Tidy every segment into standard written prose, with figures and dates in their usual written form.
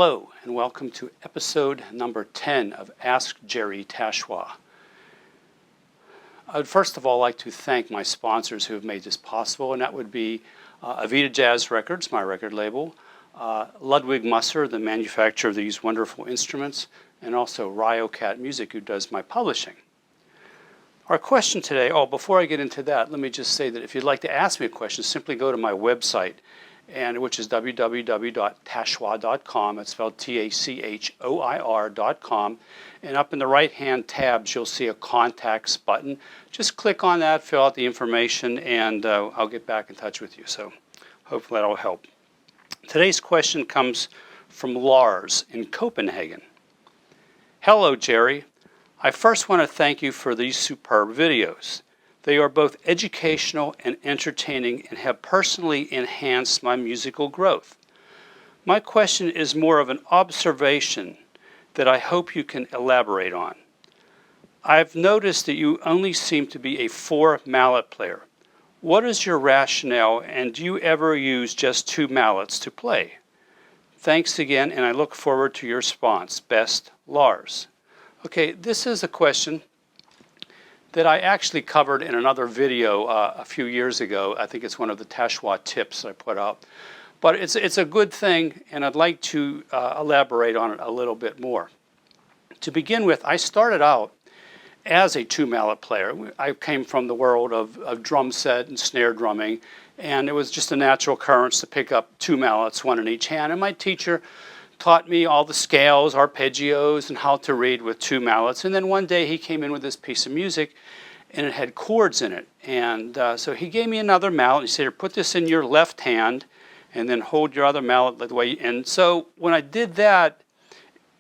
Hello and welcome to episode number 10 of Ask Jerry Tachoir. I would first of all like to thank my sponsors who have made this possible, and that would be Avita Jazz Records, my record label, Ludwig Musser, the manufacturer of these wonderful instruments, and also Ryocat Music, who does my publishing. Our question today, before I get into that, let me just say that if you'd like to ask me a question, simply go to my website, which is www.tachoir.com. It's spelled Tachoir.com. And up in the right-hand tabs, you'll see a Contacts button. Just click on that, fill out the information, and I'll get back in touch with you. So hopefully that'll help. Today's question comes from Lars in Copenhagen. Hello, Jerry. I first want to thank you for these superb videos. They are both educational and entertaining and have personally enhanced my musical growth. My question is more of an observation that I hope you can elaborate on. I've noticed that you only seem to be a 4 mallet player. What is your rationale, and do you ever use just 2 mallets to play? Thanks again, and I look forward to your response. Best, Lars. Okay, this is a question that I actually covered in another video a few years ago. I think it's one of the Tachoir tips I put out. But it's a good thing, and I'd like to elaborate on it a little bit more. To begin with, I started out as a 2 mallet player. I came from the world of drum set and snare drumming, and it was just a natural occurrence to pick up 2 mallets, one in each hand. And my teacher taught me all the scales, arpeggios, and how to read with 2 mallets. And then one day he came in with this piece of music, and it had chords in it. And so he gave me another mallet, and he said, put this in your left hand, and then hold your other mallet the way. And so when I did that,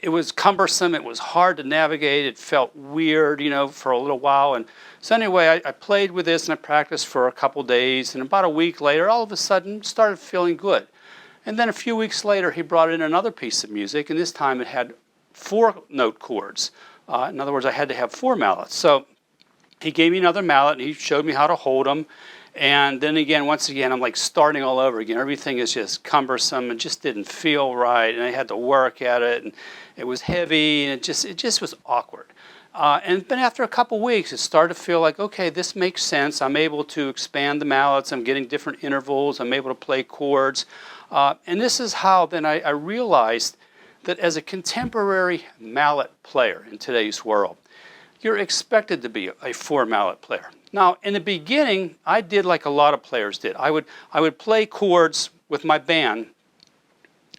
it was cumbersome, it was hard to navigate, it felt weird, for a little while. And so anyway, I played with this, and I practiced for a couple days, and about a week later, all of a sudden, started feeling good. And then a few weeks later, he brought in another piece of music, and this time it had 4-note chords. In other words, I had to have 4 mallets. So he gave me another mallet, and he showed me how to hold them. And then again, once again, I'm like starting all over again. Everything is just cumbersome and just didn't feel right, and I had to work at it, and it was heavy, and it just was awkward. And then after a couple weeks, it started to feel like, okay, this makes sense. I'm able to expand the mallets. I'm getting different intervals. I'm able to play chords. And this is how then I realized that as a contemporary mallet player in today's world, you're expected to be a 4 mallet player. Now, in the beginning, I did like a lot of players did. I would play chords with my band,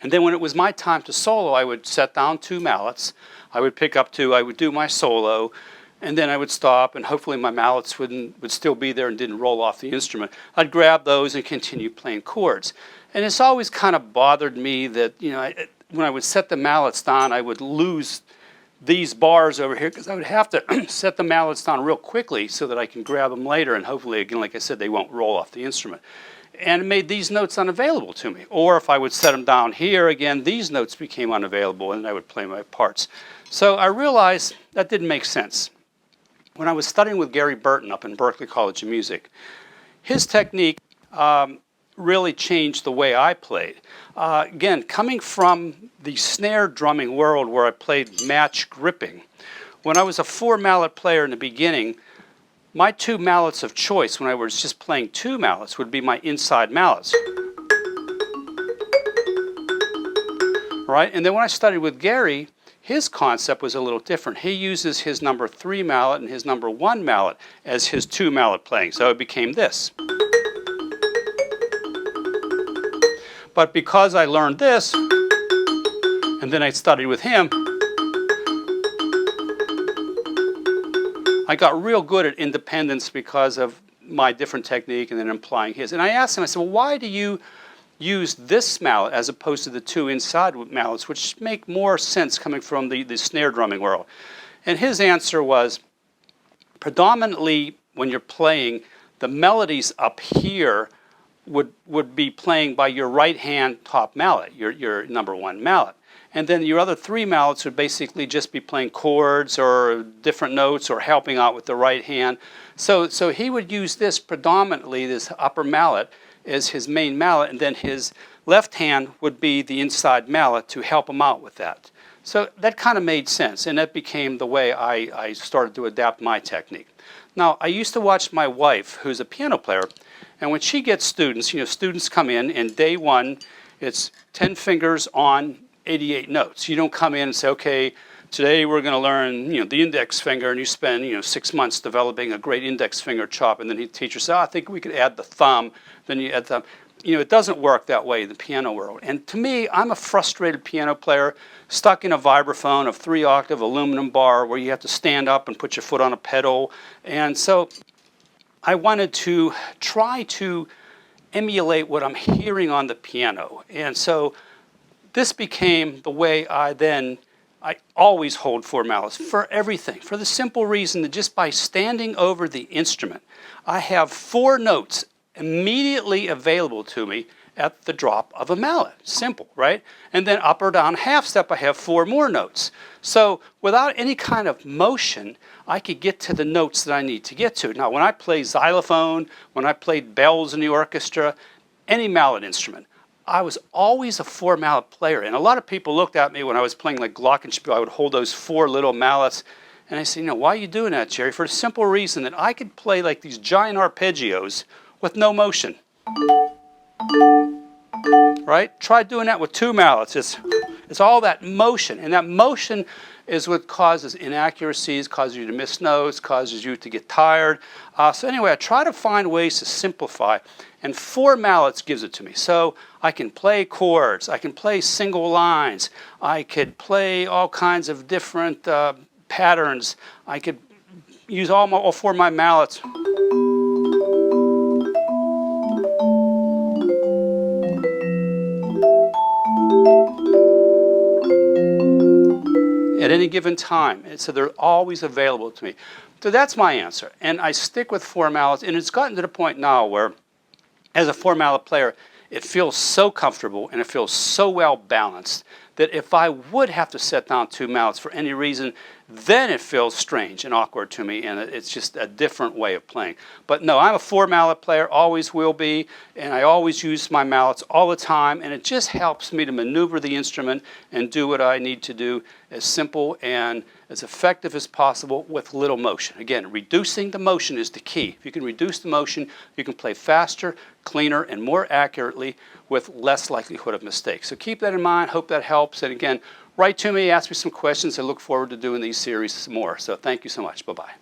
and then when it was my time to solo, I would set down 2 mallets. I would pick up 2, I would do my solo, and then I would stop, and hopefully my mallets would still be there and didn't roll off the instrument. I'd grab those and continue playing chords. And it's always kind of bothered me that, when I would set the mallets down, I would lose these bars over here because I would have to set the mallets down real quickly so that I can grab them later, and hopefully, again, like I said, they won't roll off the instrument. And it made these notes unavailable to me. Or if I would set them down here, again, these notes became unavailable, and I would play my parts. So I realized that didn't make sense. When I was studying with Gary Burton up in Berklee College of Music, his technique really changed the way I played. Again, coming from the snare drumming world where I played match gripping, when I was a 4 mallet player in the beginning, my 2 mallets of choice when I was just playing 2 mallets would be my inside mallets. Right? And then when I studied with Gary, his concept was a little different. He uses his number 3 mallet and his number 1 mallet as his 2 mallet playing. So it became this. But because I learned this, and then I studied with him, I got real good at independence because of my different technique and then applying his. And I asked him, I said, well, why do you use this mallet as opposed to the 2 inside mallets, which make more sense coming from the snare drumming world? And his answer was, predominantly when you're playing, the melodies up here would be playing by your right hand top mallet, your number 1 mallet. And then your other 3 mallets would basically just be playing chords or different notes or helping out with the right hand. So he would use this predominantly, this upper mallet, as his main mallet, and then his left hand would be the inside mallet to help him out with that. So that kind of made sense, and that became the way I started to adapt my technique. Now, I used to watch my wife, who's a piano player, and when she gets students, students come in, and day one, it's 10 fingers on 88 notes. You don't come in and say, okay, today we're going to learn, the index finger, and you spend, 6 months developing a great index finger chop, and then the teacher says, I think we could add the thumb, then you add the thumb. It doesn't work that way in the piano world. And to me, I'm a frustrated piano player stuck in a vibraphone of 3-octave aluminum bar where you have to stand up and put your foot on a pedal. And so I wanted to try to emulate what I'm hearing on the piano. And so this became the way I always hold 4 mallets for everything, for the simple reason that just by standing over the instrument, I have 4 notes immediately available to me at the drop of a mallet. Simple, right? And then up or down half step, I have 4 more notes. So without any kind of motion, I could get to the notes that I need to get to. Now, when I play xylophone, when I played bells in the orchestra, any mallet instrument, I was always a 4 mallet player. And a lot of people looked at me when I was playing like glockenspiel. I would hold those 4 little mallets. And I said, why are you doing that, Jerry? For the simple reason that I could play like these giant arpeggios with no motion. Right? Try doing that with 2 mallets. It's all that motion. And that motion is what causes inaccuracies, causes you to miss notes, causes you to get tired. So anyway, I try to find ways to simplify. And 4 mallets gives it to me. So I can play chords. I can play single lines. I could play all kinds of different patterns. I could use all 4 of my mallets. At any given time. And so they're always available to me. So that's my answer. And I stick with 4 mallets. And it's gotten to the point now where, as a 4 mallet player, it feels so comfortable and it feels so well balanced that if I would have to set down 2 mallets for any reason, then it feels strange and awkward to me, and it's just a different way of playing. But no, I'm a 4 mallet player, always will be, and I always use my mallets all the time, and it just helps me to maneuver the instrument and do what I need to do as simple and as effective as possible with little motion. Again, reducing the motion is the key. If you can reduce the motion, you can play faster, cleaner, and more accurately with less likelihood of mistakes. So keep that in mind. Hope that helps. And again, write to me, ask me some questions. I look forward to doing these series some more. So thank you so much. Bye-bye.